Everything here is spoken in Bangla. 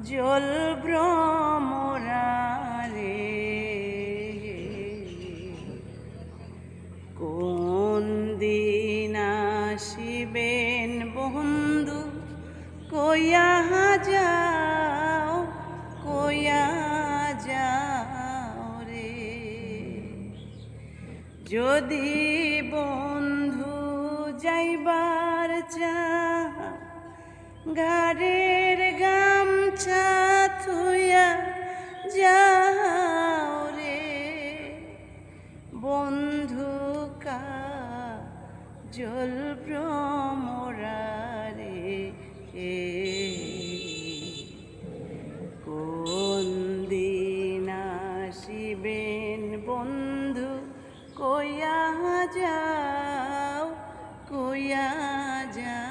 জল ভ্রমরা রে, কোন দিন আসিবেন বন্ধু, কইয়া যাও কইয়া যাও রে। যদি বন্ধু যাইবার চাহ, ঘাড়ের গামছা থুইয়া যাও রে। বন্ধু কাজল ভ্রমরা রে, কোন দিন আসিবেন বন্ধু, কইয়া যাও কইয়া যাও।